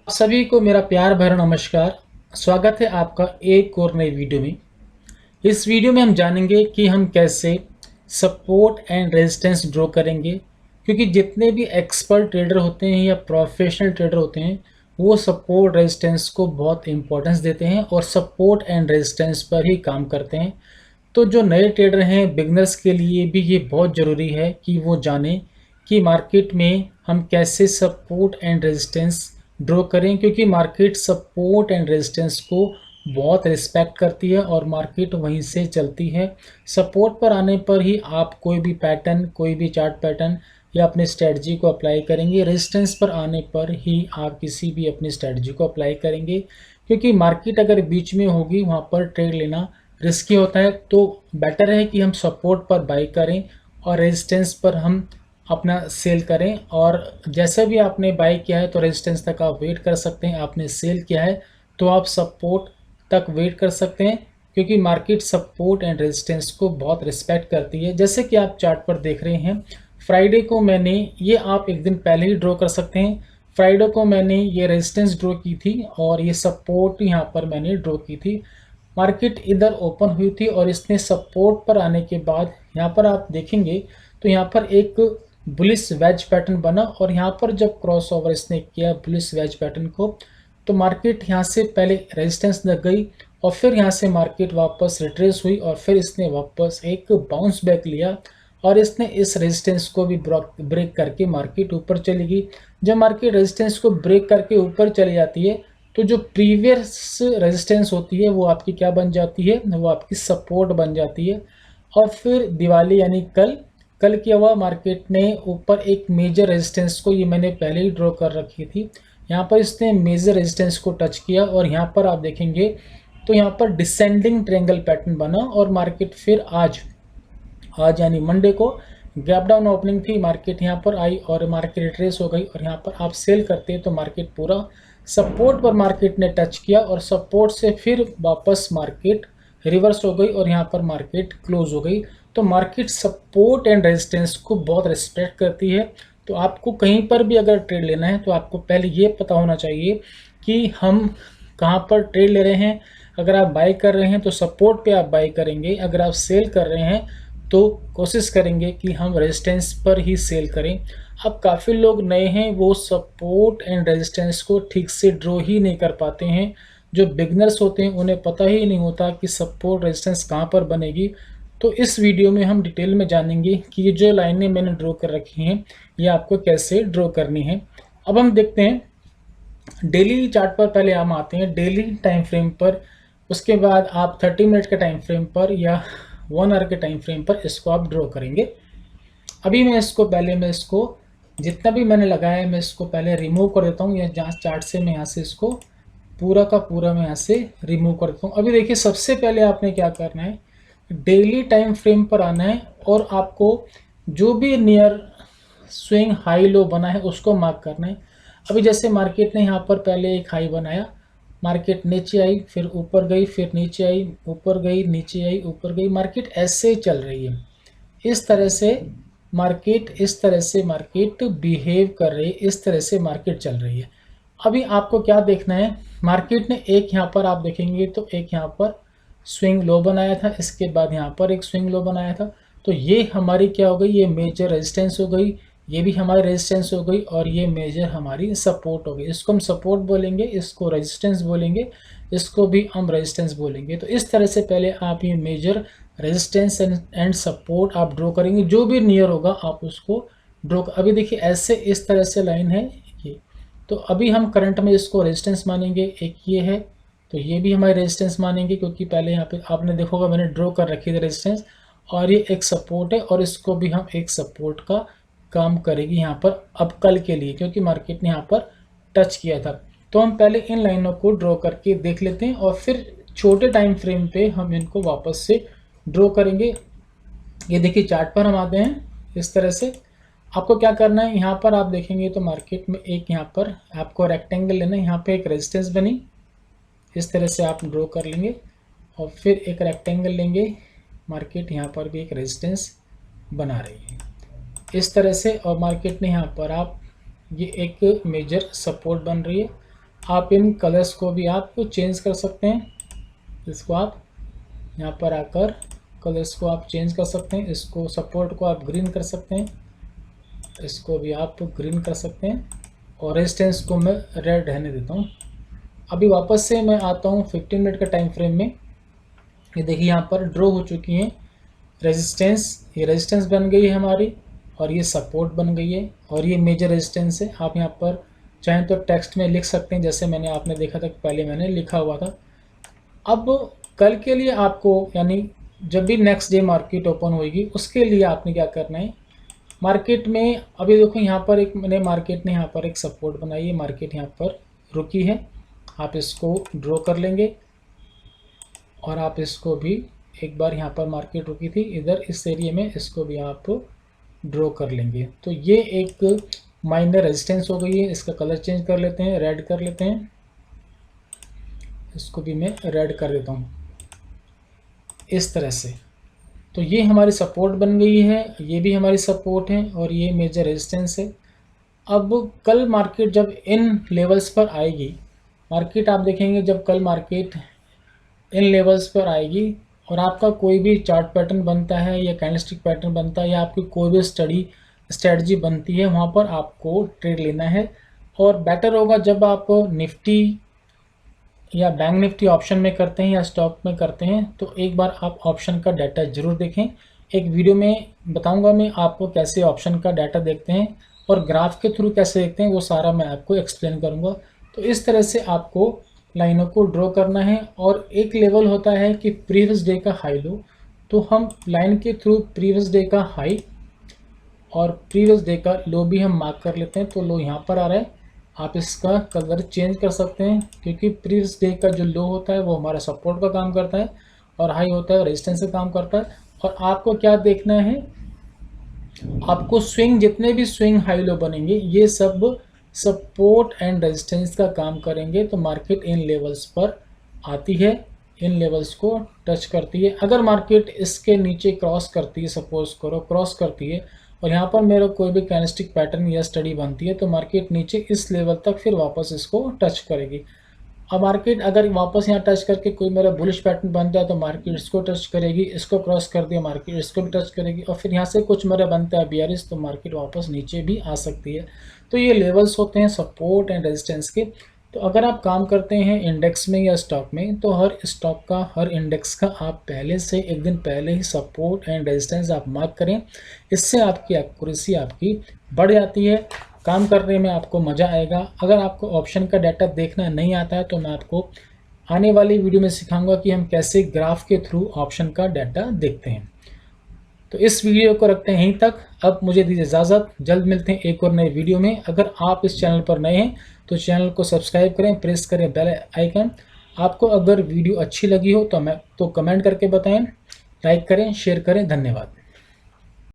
सभी को मेरा प्यार भरा नमस्कार। स्वागत है आपका एक और नई वीडियो में। इस वीडियो में हम जानेंगे कि हम कैसे सपोर्ट एंड रेजिस्टेंस ड्रॉ करेंगे, क्योंकि जितने भी एक्सपर्ट ट्रेडर होते हैं या प्रोफेशनल ट्रेडर होते हैं वो सपोर्ट रेजिस्टेंस को बहुत इंपॉर्टेंस देते हैं और सपोर्ट एंड रेजिस्टेंस पर ही काम करते हैं। तो जो नए ट्रेडर हैं, बिगनर्स के लिए भी ये बहुत ज़रूरी है कि वो जानें कि मार्केट में हम कैसे सपोर्ट एंड रेजिस्टेंस ड्रॉ करें, क्योंकि मार्केट सपोर्ट एंड रेजिस्टेंस को बहुत रिस्पेक्ट करती है और मार्केट वहीं से चलती है। सपोर्ट पर आने पर ही आप कोई भी पैटर्न, कोई भी चार्ट पैटर्न या अपनी स्ट्रेटजी को अप्लाई करेंगे। रेजिस्टेंस पर आने पर ही आप किसी भी अपनी स्ट्रेटजी को अप्लाई करेंगे, क्योंकि मार्केट अगर बीच में होगी वहाँ पर ट्रेड लेना रिस्की होता है। तो बेटर है कि हम सपोर्ट पर बाई करें और रेजिस्टेंस पर हम अपना सेल करें। और जैसे भी आपने बाई किया है तो रेजिस्टेंस तक आप वेट कर सकते हैं, आपने सेल किया है तो आप सपोर्ट तक वेट कर सकते हैं, क्योंकि मार्केट सपोर्ट एंड रेजिस्टेंस को बहुत रिस्पेक्ट करती है। जैसे कि आप चार्ट पर देख रहे हैं, फ्राइडे को मैंने ये आप एक दिन पहले ही ड्रॉ कर सकते हैं। फ्राइडे को मैंने ये रेजिस्टेंस ड्रॉ की थी और ये सपोर्ट यहाँ पर मैंने ड्रॉ की थी। मार्केट इधर ओपन हुई थी और इसने सपोर्ट पर आने के बाद यहाँ पर आप देखेंगे तो यहाँ पर एक बुलिश वेज पैटर्न बना और यहाँ पर जब क्रॉस ओवर इसने किया बुलिश वेज पैटर्न को, तो मार्केट यहाँ से पहले रेजिस्टेंस लग गई और फिर यहाँ से मार्केट वापस रिट्रेस हुई और फिर इसने वापस एक बाउंस बैक लिया और इसने इस रेजिस्टेंस को भी ब्रेक करके मार्केट ऊपर चली गई। जब मार्केट रेजिस्टेंस को ब्रेक करके ऊपर चली जाती है तो जो प्रीवियस रेजिस्टेंस होती है वो आपकी क्या बन जाती है, वो आपकी सपोर्ट बन जाती है। और फिर दिवाली यानी कल कल क्या हुआ, मार्केट ने ऊपर एक मेजर रेजिस्टेंस को, ये मैंने पहले ही ड्रॉ कर रखी थी, यहाँ पर इसने मेजर रेजिस्टेंस को टच किया और यहाँ पर आप देखेंगे तो यहाँ पर डिसेंडिंग ट्रायंगल पैटर्न बना और मार्केट फिर आज आज यानी मंडे को गैप डाउन ओपनिंग थी, मार्केट यहाँ पर आई और मार्केट रिट्रेस हो गई और यहाँ पर आप सेल करते हैं तो मार्केट पूरा सपोर्ट पर मार्केट ने टच किया और सपोर्ट से फिर वापस मार्केट रिवर्स हो गई और यहाँ पर मार्केट क्लोज हो गई। तो मार्केट सपोर्ट एंड रेजिस्टेंस को बहुत रिस्पेक्ट करती है। तो आपको कहीं पर भी अगर ट्रेड लेना है तो आपको पहले ये पता होना चाहिए कि हम कहाँ पर ट्रेड ले रहे हैं। अगर आप बाई कर रहे हैं तो सपोर्ट पे आप बाई करेंगे, अगर आप सेल कर रहे हैं तो कोशिश करेंगे कि हम रेजिस्टेंस पर ही सेल करें। अब काफ़ी लोग नए हैं, वो सपोर्ट एंड रेजिस्टेंस को ठीक से ड्रॉ ही नहीं कर पाते हैं। जो बिगनर्स होते हैं उन्हें पता ही नहीं होता कि सपोर्ट रेजिस्टेंस कहाँ पर बनेगी। तो इस वीडियो में हम डिटेल में जानेंगे कि ये जो लाइनें मैंने ड्रॉ कर रखी हैं ये आपको कैसे ड्रॉ करनी है। अब हम देखते हैं डेली चार्ट पर, पहले हम आते हैं डेली टाइम फ्रेम पर, उसके बाद आप 30 मिनट के टाइम फ्रेम पर या 1 आवर के टाइम फ्रेम पर इसको आप ड्रॉ करेंगे। अभी मैं इसको जितना भी मैंने लगाया है मैं इसको पहले रिमूव कर देता हूँ, या जहाँ चार्ट से मैं यहाँ से इसको पूरा का पूरा मैं यहाँ से रिमूव कर देता हूँ। अभी देखिए सबसे पहले आपने क्या करना है, डेली टाइम फ्रेम पर आना है और आपको जो भी नियर स्विंग हाई लो बना है उसको मार्क करना है। अभी जैसे मार्केट ने यहाँ पर पहले एक हाई बनाया, मार्केट नीचे आई फिर ऊपर गई, फिर नीचे आई ऊपर गई, नीचे आई ऊपर गई, मार्केट ऐसे चल रही है। इस तरह से मार्केट बिहेव कर रही है, इस तरह से मार्केट चल रही है। अभी आपको क्या देखना है, मार्केट ने एक यहाँ पर आप देखेंगे तो एक यहाँ पर स्विंग लो बनाया था, इसके बाद यहाँ पर एक स्विंग लो बनाया था। तो ये हमारी क्या हो गई, ये मेजर रेजिस्टेंस हो गई, ये भी हमारी रेजिस्टेंस हो गई और ये मेजर हमारी सपोर्ट हो गई। इसको हम सपोर्ट बोलेंगे, इसको रेजिस्टेंस बोलेंगे, इसको भी हम रेजिस्टेंस बोलेंगे। तो इस तरह से पहले आप ये मेजर रेजिस्टेंस एंड सपोर्ट आप ड्रॉ करेंगे, जो भी नियर होगा आप उसको ड्रॉ। अभी देखिए ऐसे इस तरह से लाइन है ये। तो अभी हम करंट में इसको रेजिस्टेंस मानेंगे, एक ये है तो ये भी हमारे रेजिस्टेंस मानेंगे, क्योंकि पहले यहाँ पे आपने देखोगा मैंने ड्रॉ कर रखी थी रेजिस्टेंस, और ये एक सपोर्ट है और इसको भी हम एक सपोर्ट का काम करेगी यहाँ पर अब कल के लिए, क्योंकि मार्केट ने यहाँ पर टच किया था। तो हम पहले इन लाइनों को ड्रॉ करके देख लेते हैं और फिर छोटे टाइम फ्रेम पे हम इनको वापस से ड्रॉ करेंगे। ये देखिए चार्ट पर हम आते हैं इस तरह से। आपको क्या करना है, यहाँ पर आप देखेंगे तो मार्केट में एक यहाँ पर आपको रेक्टेंगल लेना है, यहाँ पे एक रेजिस्टेंस बनी, इस तरह से आप ड्रॉ कर लेंगे और फिर एक रेक्टेंगल लेंगे, मार्केट यहाँ पर भी एक रेजिस्टेंस बना रही है इस तरह से, और मार्केट ने यहाँ पर आप ये एक मेजर सपोर्ट बन रही है। आप इन कलर्स को भी आप चेंज कर सकते हैं। इसको आप यहाँ पर आकर कलर्स को आप चेंज कर सकते हैं। इसको सपोर्ट को आप ग्रीन कर सकते हैं, इसको भी आप ग्रीन कर सकते हैं, और रेजिस्टेंस को मैं रेड रहने देता हूँ। अभी वापस से मैं आता हूँ 15 मिनट का टाइम फ्रेम में। ये देखिए यहाँ पर ड्रॉ हो चुकी हैं रेजिस्टेंस, ये रेजिस्टेंस बन गई है हमारी, और ये सपोर्ट बन गई है, और ये मेजर रेजिस्टेंस है। आप यहाँ पर चाहें तो टेक्स्ट में लिख सकते हैं, जैसे मैंने आपने देखा था पहले मैंने लिखा हुआ था। अब कल के लिए आपको, यानी जब भी नेक्स्ट डे मार्केट ओपन होगी उसके लिए आपने क्या करना है, मार्केट में अभी देखो यहाँ पर एक मैंने मार्केट ने यहाँ पर एक सपोर्ट बनाई है, मार्केट यहाँ पर रुकी है। आप इसको ड्रॉ कर लेंगे, और आप इसको भी एक बार यहाँ पर मार्केट रुकी थी इधर इस एरिया में, इसको भी आप ड्रॉ कर लेंगे। तो ये एक माइनर रेजिस्टेंस हो गई है। इसका कलर चेंज कर लेते हैं, रेड कर लेते हैं, इसको भी मैं रेड कर देता हूँ इस तरह से। तो ये हमारी सपोर्ट बन गई है, ये भी हमारी सपोर्ट है, और ये मेजर रेजिस्टेंस है। अब कल मार्केट जब इन लेवल्स पर आएगी, मार्केट आप देखेंगे जब कल मार्केट इन लेवल्स पर आएगी और आपका कोई भी चार्ट पैटर्न बनता है या कैंडलस्टिक पैटर्न बनता है या आपकी कोई भी स्ट्रेटजी बनती है, वहाँ पर आपको ट्रेड लेना है। और बेटर होगा जब आप निफ्टी या बैंक निफ्टी ऑप्शन में करते हैं या स्टॉक में करते हैं, तो एक बार आप ऑप्शन का डाटा ज़रूर देखें। एक वीडियो में बताऊंगा मैं आपको कैसे ऑप्शन का डाटा देखते हैं और ग्राफ के थ्रू कैसे देखते हैं, वो सारा मैं आपको एक्सप्लेन करूंगा। तो इस तरह से आपको लाइनों को ड्रॉ करना है। और एक लेवल होता है कि प्रीवियस डे का हाई लो, तो हम लाइन के थ्रू प्रीवियस डे का हाई और प्रीवियस डे का लो भी हम मार्क कर लेते हैं। तो लो यहाँ पर आ रहा है, आप इसका कलर चेंज कर सकते हैं, क्योंकि प्रीवियस डे का जो लो होता है वो हमारा सपोर्ट का काम करता है और हाई होता है रेजिस्टेंस का काम करता है। और आपको क्या देखना है, आपको स्विंग, जितने भी स्विंग हाई लो बनेंगे ये सब सपोर्ट एंड रेजिस्टेंस का काम करेंगे। तो मार्केट इन लेवल्स पर आती है, इन लेवल्स को टच करती है। अगर मार्केट इसके नीचे क्रॉस करती है, सपोज करो क्रॉस करती है, और यहाँ पर मेरा कोई भी कैंडलस्टिक पैटर्न या स्टडी बनती है, तो मार्केट नीचे इस लेवल तक फिर वापस इसको टच करेगी। अब मार्केट अगर वापस यहाँ टच करके कोई मेरा बुलिश पैटर्न बनता है तो मार्केट इसको टच करेगी, इसको क्रॉस कर दिया मार्केट इसको भी टच करेगी, और फिर यहाँ से कुछ मेरा बनता है बियरिश, तो मार्केट वापस नीचे भी आ सकती है। तो ये लेवल्स होते हैं सपोर्ट एंड रेजिस्टेंस के। तो अगर आप काम करते हैं इंडेक्स में या स्टॉक में, तो हर स्टॉक का, हर इंडेक्स का आप पहले से एक दिन पहले ही सपोर्ट एंड रेजिस्टेंस आप मार्क करें। इससे आपकी एक्यूरेसी आपकी बढ़ जाती है, काम करने में आपको मज़ा आएगा। अगर आपको ऑप्शन का डाटा देखना नहीं आता है तो मैं आपको आने वाली वीडियो में सिखाऊंगा कि हम कैसे ग्राफ के थ्रू ऑप्शन का डाटा देखते हैं। तो इस वीडियो को रखते हैं यहीं तक। अब मुझे दीजिए इजाज़त, जल्द मिलते हैं एक और नए वीडियो में। अगर आप इस चैनल पर नए हैं तो चैनल को सब्सक्राइब करें, प्रेस करें बेल आइकन। आपको अगर वीडियो अच्छी लगी हो तो कमेंट करके बताएं, लाइक करें, शेयर करें। धन्यवाद।